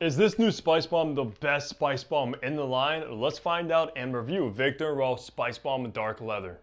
Is this new Spice Bomb the best Spice Bomb in the line? Let's find out and review Viktor Rolf Spicebomb Dark Leather.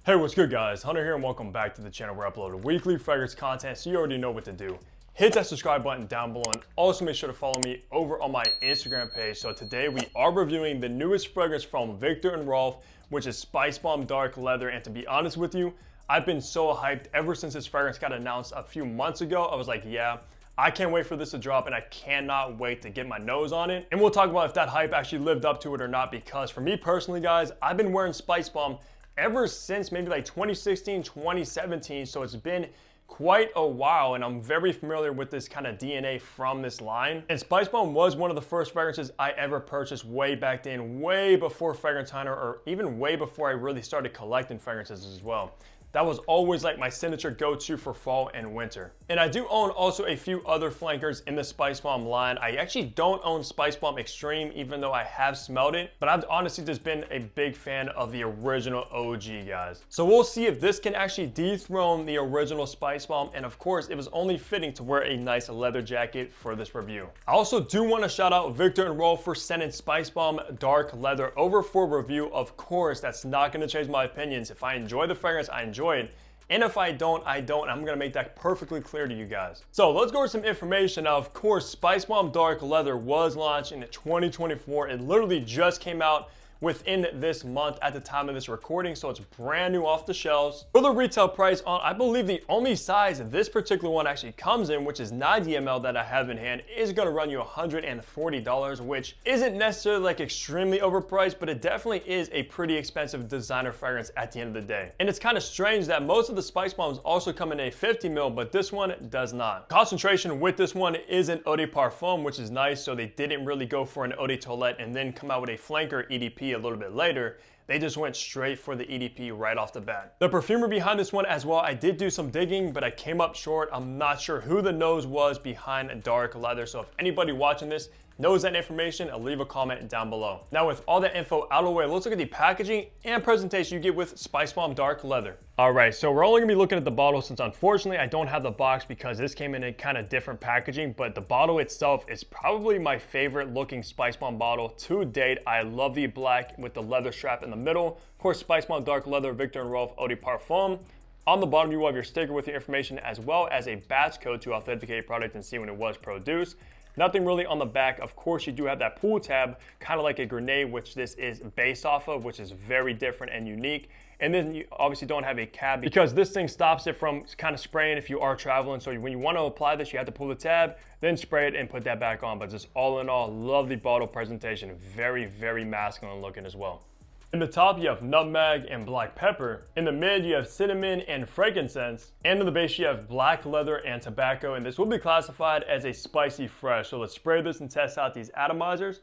Hey, what's good guys? Hunter here and welcome back to the channel where I upload weekly fragrance content, so you already know what to do. Hit that subscribe button down below and also make sure to follow me over on my Instagram page. So today we are reviewing the newest fragrance from Viktor and Rolf, which is Spicebomb Dark Leather. And to be honest with you, I've been so hyped ever since this fragrance got announced a few months ago. I was like, yeah, I can't wait for this to drop and I cannot wait to get my nose on it. And we'll talk about if that hype actually lived up to it or not, because for me personally guys, I've been wearing Spicebomb ever since maybe like 2016, 2017. So it's been quite a while and I'm very familiar with this kind of DNA from this line. And Spicebomb was one of the first fragrances I ever purchased way back then, way before Fragrance Hunter, or even way before I really started collecting fragrances as well. That was always like my signature go-to for fall and winter. And I do own also a few other flankers in the Spicebomb line. I actually don't own Spicebomb Extreme, even though I have smelled it, but I've honestly just been a big fan of the original OG guys. So we'll see if this can actually dethrone the original Spicebomb, and of course it was only fitting to wear a nice leather jacket for this review. I also do want to shout out Viktor and Rolf for sending Spicebomb Dark Leather over for review. Of course, that's not going to change my opinions. If I enjoy the fragrance, I enjoy it. And if I don't, I don't. I'm gonna make that perfectly clear to you guys. So let's go over some information. Now, of course, Spicebomb Dark Leather was launched in 2024. It literally just came out within this month at the time of this recording, so it's brand new off the shelves. For the retail price on, I believe the only size this particular one actually comes in, which is 90 ml that I have in hand, is gonna run you $140, which isn't necessarily like extremely overpriced, but it definitely is a pretty expensive designer fragrance at the end of the day. And it's kind of strange that most of the Spice Bombs also come in a 50 ml, but this one does not. Concentration with this one is an eau de parfum, which is nice, so they didn't really go for an eau de toilette and then come out with a flanker EDP a little bit later. They just went straight for the EDP right off the bat. The perfumer behind this one as well, I did do some digging, but I came up short. I'm not sure who the nose was behind Dark Leather, so if anybody watching this knows that information, leave a comment down below. Now with all that info out of the way, let's look at the packaging and presentation you get with Spicebomb Dark Leather. All right, so we're only gonna be looking at the bottle since unfortunately I don't have the box because this came in a kind of different packaging, but the bottle itself is probably my favorite looking Spicebomb bottle to date. I love the black with the leather strap in the middle. Of course, Spicebomb Dark Leather, Viktor and Rolf Eau de Parfum. On the bottom, you will have your sticker with your information as well as a batch code to authenticate your product and see when it was produced. Nothing really on the back. Of course, you do have that pull tab, kind of like a grenade, which this is based off of, which is very different and unique. And then you obviously don't have a cap because this thing stops it from kind of spraying if you are traveling. So when you want to apply this, you have to pull the tab, then spray it and put that back on. But just all in all, lovely bottle presentation. Very, very masculine looking as well. In the top, you have nutmeg and black pepper. In the mid, you have cinnamon and frankincense. And in the base, you have black leather and tobacco. And this will be classified as a spicy fresh. So let's spray this and test out these atomizers.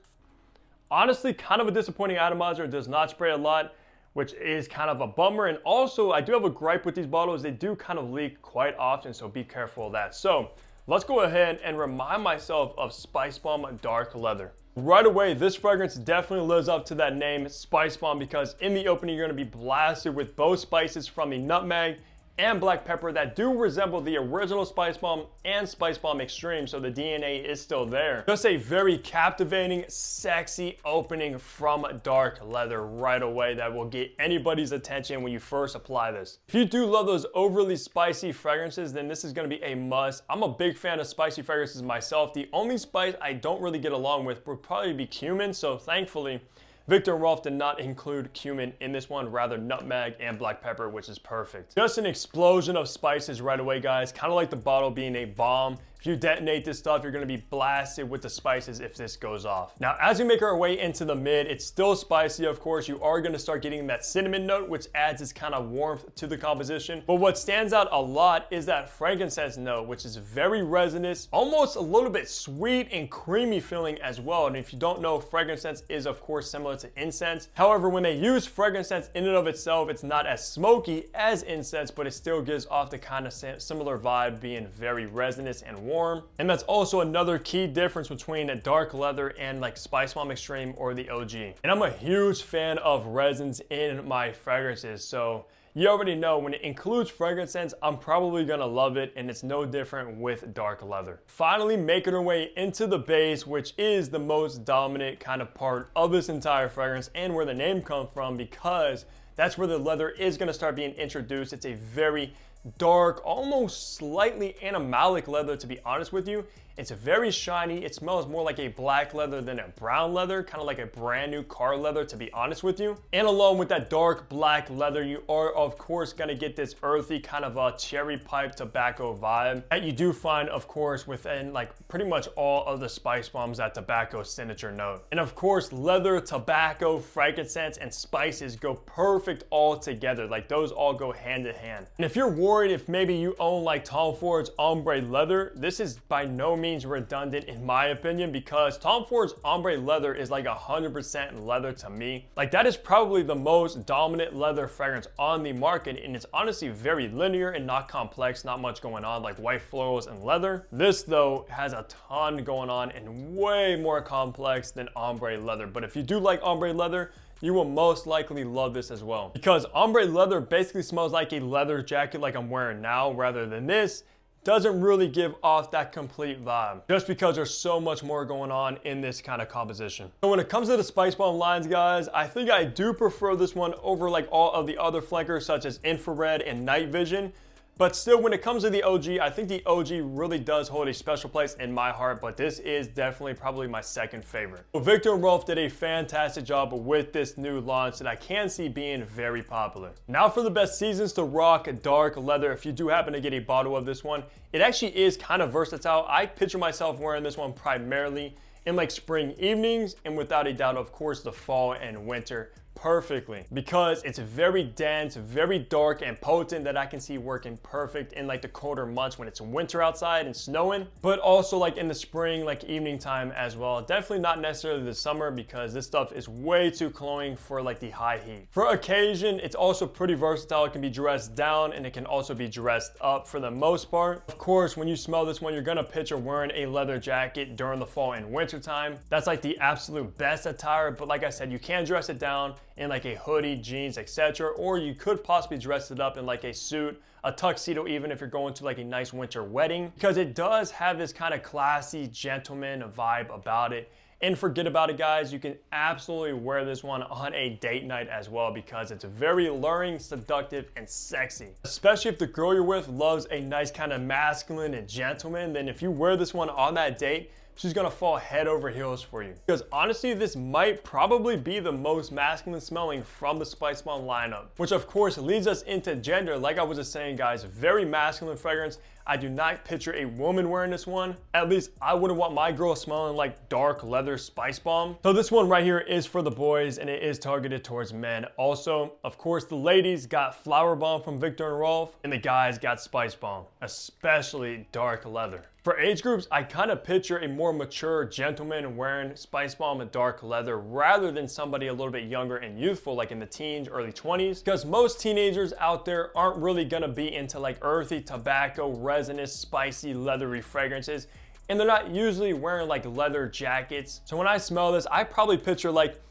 Honestly, kind of a disappointing atomizer. It does not spray a lot, which is kind of a bummer. And also, I do have a gripe with these bottles. They do kind of leak quite often, so be careful of that. So let's go ahead and remind myself of Spicebomb Dark Leather. Right away, this fragrance definitely lives up to that name, Spicebomb, because in the opening, you're gonna be blasted with both spices from the nutmeg and black pepper that do resemble the original Spicebomb and Spicebomb Extreme, so the DNA is still there. Just a very captivating, sexy opening from Dark Leather right away that will get anybody's attention when you first apply this. If you do love those overly spicy fragrances, then this is gonna be a must. I'm a big fan of spicy fragrances myself. The only spice I don't really get along with would probably be cumin, so thankfully, Viktor and Rolf did not include cumin in this one, rather nutmeg and black pepper, which is perfect. Just an explosion of spices right away, guys. Kind of like the bottle being a bomb. If you detonate this stuff, you're gonna be blasted with the spices if this goes off. Now, as we make our way into the mid, it's still spicy, of course. You are gonna start getting that cinnamon note, which adds this kind of warmth to the composition. But what stands out a lot is that frankincense note, which is very resonant, almost a little bit sweet and creamy feeling as well. And if you don't know, frankincense is, of course, similar to incense. However, when they use frankincense in and of itself, it's not as smoky as incense, but it still gives off the kind of similar vibe, being very resonant and warm. And that's also another key difference between a dark leather and like Spicebomb Extreme or the OG. And I'm a huge fan of resins in my fragrances, so you already know when it includes fragrance scents, I'm probably gonna love it, and it's no different with dark leather. Finally, making our way into the base, which is the most dominant kind of part of this entire fragrance and where the name comes from, because that's where the leather is gonna start being introduced. It's a very dark, almost slightly animalic leather, to be honest with you. It's very shiny. It smells more like a black leather than a brown leather, kind of like a brand new car leather, to be honest with you. And along with that dark black leather, you are of course gonna get this earthy kind of a cherry pipe tobacco vibe that you do find, of course, within like pretty much all of the spice bombs, that tobacco signature note. And of course, leather, tobacco, frankincense, and spices go perfect all together. Like those all go hand in hand. And if you're worried if maybe you own like Tom Ford's ombre leather, this is by no means redundant in my opinion, because Tom Ford's ombre leather is like 100% leather to me. Like that is probably the most dominant leather fragrance on the market, and it's honestly very linear and not complex, not much going on like white florals and leather. This though has a ton going on and way more complex than ombre leather. But if you do like ombre leather, you will most likely love this as well, because ombre leather basically smells like a leather jacket like I'm wearing now, rather than this doesn't really give off that complete vibe, just because there's so much more going on in this kind of composition. So when it comes to the Spice Bomb lines, guys, I think I do prefer this one over like all of the other flankers such as infrared and night vision. But still, when it comes to the OG, I think the OG really does hold a special place in my heart, but this is definitely probably my second favorite. So Viktor Rolf did a fantastic job with this new launch that I can see being very popular. Now for the best seasons to rock dark leather, if you do happen to get a bottle of this one, it actually is kind of versatile. I picture myself wearing this one primarily in like spring evenings, and without a doubt, of course, the fall and winter perfectly, because it's very dense, very dark and potent, that I can see working perfect in like the colder months when it's winter outside and snowing, but also like in the spring, like evening time as well. Definitely not necessarily the summer, because this stuff is way too cloying for like the high heat. For occasion, it's also pretty versatile. It can be dressed down and it can also be dressed up for the most part. Of course, when you smell this one, you're gonna picture wearing a leather jacket during the fall and winter time. That's like the absolute best attire, but like I said, you can dress it down in like a hoodie, jeans, etc. Or you could possibly dress it up in like a suit, a tuxedo, even if you're going to like a nice winter wedding, because it does have this kind of classy gentleman vibe about it. And forget about it, guys, you can absolutely wear this one on a date night as well, because it's very alluring, seductive, and sexy. Especially if the girl you're with loves a nice kind of masculine and gentleman, then if you wear this one on that date, she's gonna fall head over heels for you. Because honestly, this might probably be the most masculine smelling from the Spice Bomb lineup, which of course leads us into gender. Like I was just saying, guys, very masculine fragrance. I do not picture a woman wearing this one. At least I wouldn't want my girl smelling like dark leather Spice Bomb. So this one right here is for the boys, and it is targeted towards men. Also, of course, the ladies got Flower Bomb from Viktor Rolf, and the guys got Spice Bomb, especially dark leather. For age groups, I kind of picture a more mature gentleman wearing Spice Bomb and dark leather, rather than somebody a little bit younger and youthful, like in the teens, early 20s, because most teenagers out there aren't really gonna be into like earthy, tobacco, resinous, spicy, leathery fragrances, and they're not usually wearing like leather jackets. So when I smell this, I probably picture like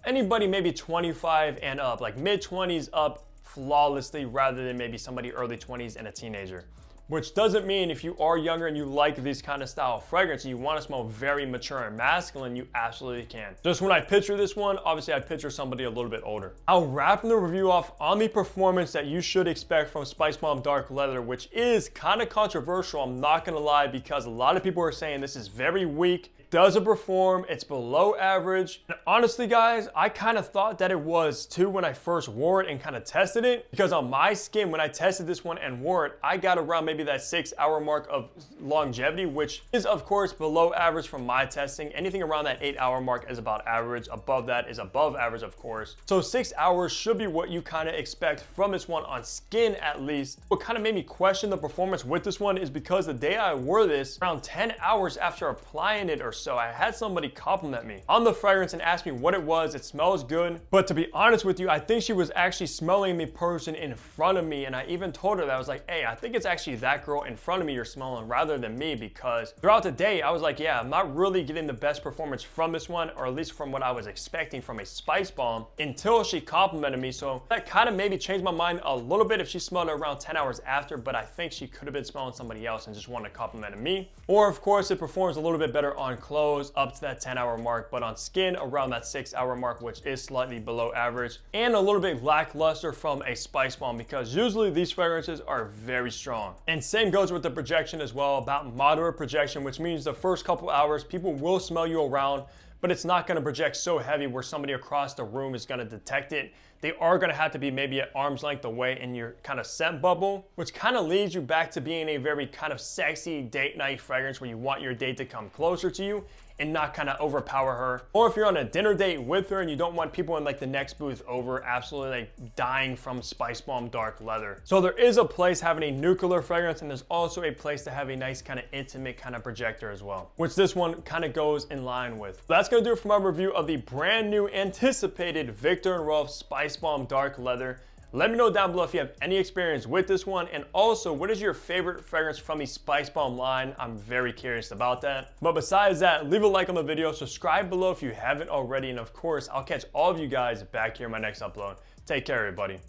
anybody maybe 25 and up, like mid-20s up flawlessly, rather than maybe somebody early 20s and a teenager. Which doesn't mean if you are younger and you like these kind of style fragrances, you want to smell very mature and masculine, you absolutely can. Just when I picture this one, obviously I picture somebody a little bit older. I'll wrap the review off on the performance that you should expect from Spice Bomb Dark Leather, which is kind of controversial, I'm not gonna lie, because a lot of people are saying this is very weak. Doesn't perform, it's below average. And honestly, guys, I kind of thought that it was too when I first wore it and kind of tested it, because on my skin, when I tested this one and wore it, I got around maybe that 6-hour mark of longevity, which is of course below average from my testing. Anything around that 8-hour mark is about average. Above that is above average, of course. So 6 hours should be what you kind of expect from this one on skin, at least. What kind of made me question the performance with this one is because the day I wore this, around 10 hours after applying it or so I had somebody compliment me on the fragrance and ask me what it was. It smells good, but to be honest with you, I think she was actually smelling the person in front of me, and I even told her that. I was like, hey, I think it's actually that girl in front of me you're smelling rather than me, because throughout the day I was like, yeah, I'm not really getting the best performance from this one, or at least from what I was expecting from a spice bomb, until she complimented me. So that kind of maybe changed my mind a little bit if she smelled it around 10 hours after, but I think she could have been smelling somebody else and just wanted to compliment me. Or of course it performs a little bit better on clothes up to that 10-hour mark, but on skin around that 6-hour mark, which is slightly below average, and a little bit lackluster from a spice bomb, because usually these fragrances are very strong. And same goes with the projection as well, about moderate projection, which means the first couple hours people will smell you around, but it's not going to project so heavy where somebody across the room is going to detect it. They are going to have to be maybe at arm's length away in your kind of scent bubble, which kind of leads you back to being a very kind of sexy date night fragrance where you want your date to come closer to you and not kind of overpower her. Or if you're on a dinner date with her and you don't want people in like the next booth over absolutely like dying from Spice Bomb Dark Leather. So there is a place having a nuclear fragrance, and there's also a place to have a nice kind of intimate kind of projector as well, which this one kind of goes in line with. So that's going to do it for my review of the brand new anticipated Viktor Rolf Spice Bomb Dark Leather. Let me know down below if you have any experience with this one, and also what is your favorite fragrance from the Spice Bomb line. I'm very curious about that. But besides that, leave a like on the video, subscribe below if you haven't already, and of course I'll catch all of you guys back here in my next upload. Take care, everybody.